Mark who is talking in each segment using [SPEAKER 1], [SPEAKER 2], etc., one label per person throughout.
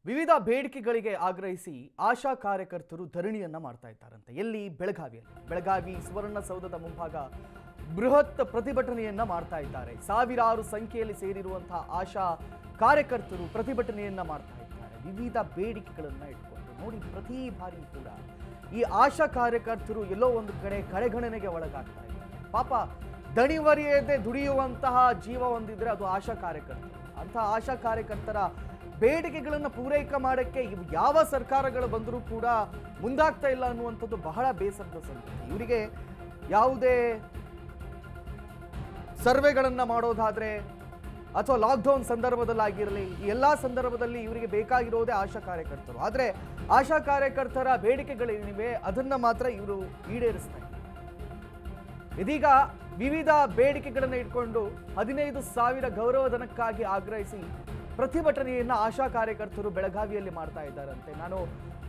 [SPEAKER 1] ವಿವಿಧ ಬೇಡಿಕೆಗಳಿಗೆ ಆಗ್ರಹಿಸಿ ಆಶಾ ಕಾರ್ಯಕರ್ತರು ಧರಣಿಯನ್ನ ಮಾಡ್ತಾ ಇದ್ದಾರಂತೆ. ಎಲ್ಲಿ? ಬೆಳಗಾವಿ ಸುವರ್ಣಸೌಧದ ಮುಂಭಾಗ ಬೃಹತ್ ಪ್ರತಿಭಟನೆಯನ್ನ ಮಾಡ್ತಾ ಇದ್ದಾರೆ. ಸಾವಿರಾರು ಸಂಖ್ಯೆಯಲ್ಲಿ ಸೇರಿರುವಂತಹ ಆಶಾ ಕಾರ್ಯಕರ್ತರು ಪ್ರತಿಭಟನೆಯನ್ನ ಮಾಡ್ತಾ ಇದ್ದಾರೆ. ವಿವಿಧ ಬೇಡಿಕೆಗಳನ್ನ ಇಟ್ಕೊಂಡು ನೋಡಿ, ಪ್ರತಿ ಬಾರಿ ಕೂಡ ಈ ಆಶಾ ಕಾರ್ಯಕರ್ತರು ಎಲ್ಲೋ ಒಂದು ಕಡೆ ಕಡೆಗಣನೆಗೆ ಒಳಗಾಗ್ತಾ ಇದ್ದಾರೆ. ಪಾಪ ದಣಿವರಿಯದೆ ದುಡಿಯುವಂತಹ ಜೀವ ಹೊಂದಿದ್ರೆ ಅದು ಆಶಾ ಕಾರ್ಯಕರ್ತರು. ಅಂತಹ ಆಶಾ ಕಾರ್ಯಕರ್ತರ ಬೇಡಿಕೆಗಳನ್ನು ಪೂರೈಕೆ ಮಾಡೋಕ್ಕೆ ಯಾವ ಸರ್ಕಾರಗಳು ಬಂದರೂ ಕೂಡ ಮುಂದಾಗ್ತಾ ಇಲ್ಲ ಅನ್ನುವಂಥದ್ದು ಬಹಳ ಬೇಸರದ ಸಂಗತಿ. ಇವರಿಗೆ ಯಾವುದೇ ಸರ್ವೆಗಳನ್ನು ಮಾಡೋದಾದ್ರೆ ಅಥವಾ ಲಾಕ್ಡೌನ್ ಸಂದರ್ಭದಲ್ಲಾಗಿರಲಿ, ಈ ಎಲ್ಲ ಸಂದರ್ಭದಲ್ಲಿ ಇವರಿಗೆ ಬೇಕಾಗಿರೋದೇ ಆಶಾ ಕಾರ್ಯಕರ್ತರು. ಆದರೆ ಆಶಾ ಕಾರ್ಯಕರ್ತರ ಬೇಡಿಕೆಗಳೇನಿವೆ ಅದನ್ನು ಮಾತ್ರ ಇವರು ಈಡೇರಿಸ್ತಾ ಇದ್ದಾರೆ. ಇದೀಗ ವಿವಿಧ ಬೇಡಿಕೆಗಳನ್ನು ಇಟ್ಕೊಂಡು 15,000 ಗೌರವಧನಕ್ಕಾಗಿ ಆಗ್ರಹಿಸಿ ಪ್ರತಿಭಟನೆಯನ್ನ ಆಶಾ ಕಾರ್ಯಕರ್ತರು ಬೆಳಗಾವಿಯಲ್ಲಿ ಮಾಡ್ತಾ ಇದ್ದಾರಂತೆ. ನಾನು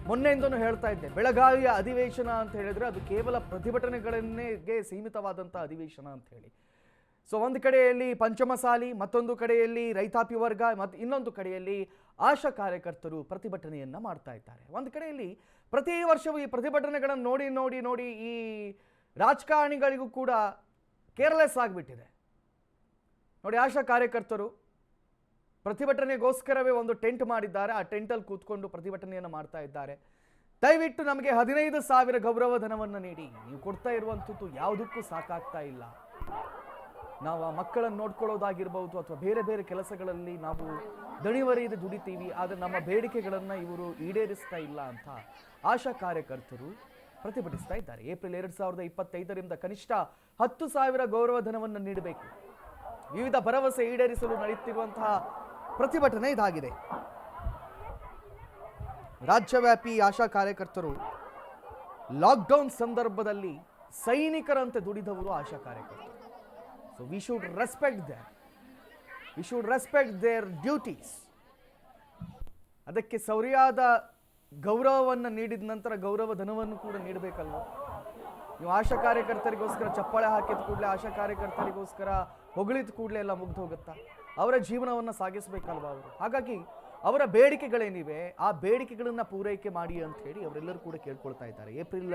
[SPEAKER 1] ಮೊನ್ನೆಯಿಂದನೂ ಹೇಳ್ತಾ ಇದ್ದೆ, ಬೆಳಗಾವಿಯ ಅಧಿವೇಶನ ಅಂತ ಹೇಳಿದ್ರೆ ಅದು ಕೇವಲ ಪ್ರತಿಭಟನೆಗಳನ್ನೇ ಸೀಮಿತವಾದಂಥ ಅಧಿವೇಶನ ಅಂತ ಹೇಳಿ. ಸೊ ಒಂದು ಕಡೆಯಲ್ಲಿ ಪಂಚಮಸಾಲಿ, ಮತ್ತೊಂದು ಕಡೆಯಲ್ಲಿ ರೈತಾಪಿ ವರ್ಗ, ಮತ್ತು ಇನ್ನೊಂದು ಕಡೆಯಲ್ಲಿ ಆಶಾ ಕಾರ್ಯಕರ್ತರು ಪ್ರತಿಭಟನೆಯನ್ನ ಮಾಡ್ತಾ ಇದ್ದಾರೆ. ಒಂದು ಕಡೆಯಲ್ಲಿ ಪ್ರತಿ ವರ್ಷವೂ ಈ ಪ್ರತಿಭಟನೆಗಳನ್ನು ನೋಡಿ ನೋಡಿ ನೋಡಿ ಈ ರಾಜಕಾರಣಿಗಳಿಗೂ ಕೂಡ ಕೇರ್ಲೆಸ್ ಆಗಿಬಿಟ್ಟಿದೆ. ನೋಡಿ, ಆಶಾ ಕಾರ್ಯಕರ್ತರು ಪ್ರತಿಭಟನೆಗೋಸ್ಕರವೇ ಒಂದು ಟೆಂಟ್ ಮಾಡಿದ್ದಾರೆ. ಆ ಟೆಂಟಲ್ಲಿ ಕೂತ್ಕೊಂಡು ಪ್ರತಿಭಟನೆಯನ್ನು ಮಾಡ್ತಾ ಇದ್ದಾರೆ. ದಯವಿಟ್ಟು ನಮಗೆ 15,000 ಗೌರವಧನವನ್ನು ನೀಡಿ. ನೀವು ಕೊಡ್ತಾ ಇರುವಂಥದ್ದು ಯಾವುದಕ್ಕೂ ಸಾಕಾಗ್ತಾ ಇಲ್ಲ. ನಾವು ಆ ಮಕ್ಕಳನ್ನು ನೋಡ್ಕೊಳ್ಳೋದಾಗಿರ್ಬೋದು ಅಥವಾ ಬೇರೆ ಬೇರೆ ಕೆಲಸಗಳಲ್ಲಿ ನಾವು ದಣಿವರಿಯದೆ ದುಡಿತೀವಿ, ಆದರೆ ನಮ್ಮ ಬೇಡಿಕೆಗಳನ್ನು ಇವರು ಈಡೇರಿಸ್ತಾ ಇಲ್ಲ ಅಂತ ಆಶಾ ಕಾರ್ಯಕರ್ತರು ಪ್ರತಿಭಟಿಸ್ತಾ ಇದ್ದಾರೆ. ಏಪ್ರಿಲ್ 2025ರಿಂದ ಕನಿಷ್ಠ 10,000 ಗೌರವಧನವನ್ನು ನೀಡಬೇಕು. ವಿವಿಧ ಭರವಸೆ ಈಡೇರಿಸಲು ನಡೆಯುತ್ತಿರುವಂತಹ ಪ್ರತಿಭಟನೆ ಇದಾಗಿದೆ. ರಾಜ್ಯವ್ಯಾಪಿ ಆಶಾ ಕಾರ್ಯಕರ್ತರು ಲಾಕ್ಡೌನ್ ಸಂದರ್ಭದಲ್ಲಿ ಸೈನಿಕರಂತೆ ದುಡಿದವರು ಆಶಾ ಕಾರ್ಯಕರ್ತರು. So we should respect there duties. ಅದಕ್ಕೆ ಸರಿಯಾದ ಗೌರವವನ್ನು ನೀಡಿದ ನಂತರ ಗೌರವಧನವನ್ನು ಕೂಡ ನೀಡಬೇಕಲ್ವ. ನೀವು ಆಶಾ ಕಾರ್ಯಕರ್ತರಿಗೋಸ್ಕರ ಚಪ್ಪಾಳೆ ಹಾಕಿದ ಕೂಡಲೇ, ಆಶಾ ಕಾರ್ಯಕರ್ತರಿಗೋಸ್ಕರ ಹೊಗಳಿದ ಕೂಡಲೇ ಎಲ್ಲ ಮುಗ್ದು ಹೋಗುತ್ತಾ? ಅವರ ಜೀವನವನ್ನು ಸಾಗಿಸಬೇಕಲ್ವ ಅವರು. ಹಾಗಾಗಿ ಅವರ ಬೇಡಿಕೆಗಳೇನಿವೆ ಆ ಬೇಡಿಕೆಗಳನ್ನು ಪೂರೈಕೆ ಮಾಡಿ ಅಂತ ಹೇಳಿ ಅವರೆಲ್ಲರೂ ಕೂಡ ಕೇಳ್ಕೊಳ್ತಾ ಇದ್ದಾರೆ. ಏಪ್ರಿಲ್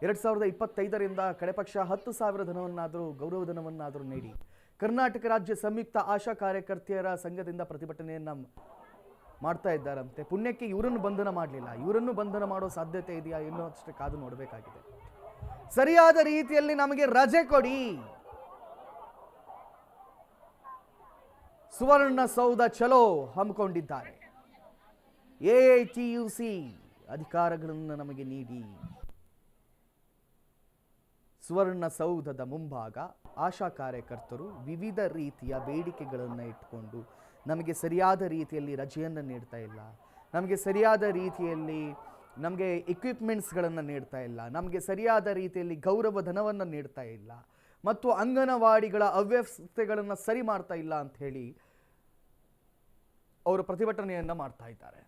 [SPEAKER 1] 2025ರಿಂದ ಕಡೆಪಕ್ಷ 10,000 ಧನವನ್ನಾದರೂ ಗೌರವಧನವನ್ನಾದರೂ ನೀಡಿ. ಕರ್ನಾಟಕ ರಾಜ್ಯ ಸಂಯುಕ್ತ ಆಶಾ ಕಾರ್ಯಕರ್ತೆಯರ ಸಂಘದಿಂದ ಪ್ರತಿಭಟನೆಯನ್ನು ಮಾಡ್ತಾ ಇದ್ದಾರಂತೆ. ಪುಣ್ಯಕ್ಕೆ ಇವರನ್ನು ಬಂಧನ ಮಾಡಲಿಲ್ಲ. ಇವರನ್ನು ಬಂಧನ ಮಾಡೋ ಸಾಧ್ಯತೆ ಇದೆಯಾ ಇನ್ನೂ ಅಷ್ಟೇ ಕಾದು ನೋಡಬೇಕಾಗಿದೆ. ಸರಿಯಾದ ರೀತಿಯಲ್ಲಿ ನಮಗೆ ರಜೆ ಕೊಡಿ. ಸುವರ್ಣಸೌಧ ಚಲೋ ಹಮ್ಮಿಕೊಂಡಿದ್ದಾರೆ. AITUC ಅಧಿಕಾರಗಳನ್ನು ನಮಗೆ ನೀಡಿ. ಸುವರ್ಣಸೌಧದ ಮುಂಭಾಗ ಆಶಾ ಕಾರ್ಯಕರ್ತರು ವಿವಿಧ ರೀತಿಯ ಬೇಡಿಕೆಗಳನ್ನು ಇಟ್ಕೊಂಡು ನಮಗೆ ಸರಿಯಾದ ರೀತಿಯಲ್ಲಿ ರಜೆಯನ್ನು ನೀಡ್ತಾ ಇಲ್ಲ, ನಮಗೆ ಸರಿಯಾದ ರೀತಿಯಲ್ಲಿ ನಮಗೆ ಎಕ್ವಿಪ್ಮೆಂಟ್ಸ್ಗಳನ್ನು ನೀಡ್ತಾ ಇಲ್ಲ, ನಮಗೆ ಸರಿಯಾದ ರೀತಿಯಲ್ಲಿ ಗೌರವಧನವನ್ನು ನೀಡ್ತಾ ಇಲ್ಲ, ಮತ್ತು ಅಂಗನವಾಡಿಗಳ ಅವ್ಯವಸ್ಥೆಗಳನ್ನು ಸರಿ ಮಾಡ್ತಾ ಇಲ್ಲ ಅಂತ ಹೇಳಿ ಅವರು ಪ್ರತಿಭಟನೆಯನ್ನು ಮಾಡ್ತಾ ಇದ್ದಾರೆ.